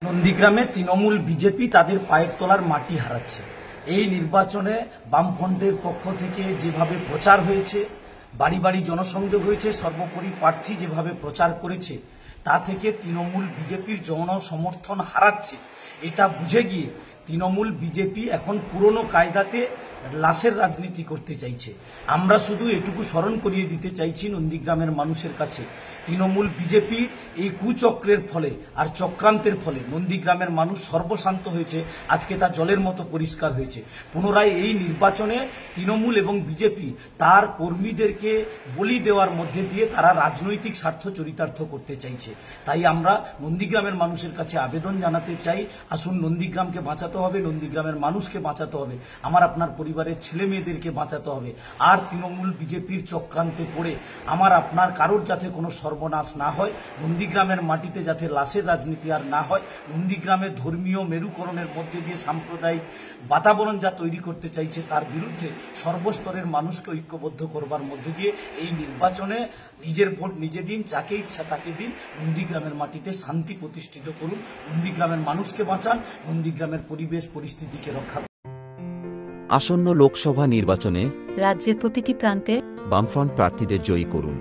নন্দীগ্রামে তৃণমূল বিজেপি তাদের পায়ের তলার মাটি হারাচ্ছে। এই নির্বাচনে বামফ্রন্টের পক্ষ থেকে যেভাবে প্রচার হয়েছে, বাড়ি বাড়ি জনসংযোগ হয়েছে, সর্বোপরি প্রার্থী যেভাবে প্রচার করেছে, তা থেকে তৃণমূল বিজেপির জনসমর্থন হারাচ্ছে। এটা বুঝে গিয়ে তৃণমূল বিজেপি এখন পুরনো কায়দাতে লাশের রাজনীতি করতে চাইছে। আমরা শুধু এটুকু স্মরণ করিয়ে দিতে চাইছি নন্দীগ্রামের মানুষের কাছে, তৃণমূল বিজেপির এই কুচক্রের ফলে আর চক্রান্তের ফলে নন্দীগ্রামের মানুষ সর্বশান্ত হয়েছে। আজকে তা জলের মতো পরিষ্কার হয়েছে। পুনরায় এই নির্বাচনে তৃণমূল এবং বিজেপি তার কর্মীদেরকে বলি দেওয়ার মধ্যে দিয়ে তারা রাজনৈতিক স্বার্থ চরিতার্থ করতে চাইছে। তাই আমরা নন্দীগ্রামের মানুষের কাছে আবেদন জানাতে চাই, আসুন নন্দীগ্রামকে বাঁচাতে হবে, নন্দীগ্রামের মানুষকে বাঁচাতে হবে, আমার আপনার পরিবারের ছেলে মেয়েদেরকে বাঁচাতে হবে। আর তৃণমূল বিজেপির চক্রান্তে পড়ে আমার আপনার কারোর যাতে কোনো সর্বনাশ না হয়, নন্দীগ্রামের মাটিতে যাতে লাশের রাজনীতি আর না হয়, নন্দীগ্রামের ধর্মীয় মেরুকরণের মধ্যে দিয়ে সাম্প্রদায়িক বাতাবরণ যা তৈরি করতে চাইছে তার বিরুদ্ধে সর্বস্তরের মানুষকে ঐক্যবদ্ধ করবার মধ্যে দিয়ে এই নির্বাচনে নিজের ভোট নিজে দিন, যাকে ইচ্ছা তাকে দিন, নন্দীগ্রামের মাটিতে শান্তি প্রতিষ্ঠিত করুন, নন্দীগ্রামের মানুষকে বাঁচান, নন্দীগ্রামের পরিবেশ পরিস্থিতিকে রক্ষা করুন। আসন্ন লোকসভা নির্বাচনে রাজ্যের প্রতিটি প্রান্তে বামফ্রন্ট প্রার্থীদের জয়ী করুন।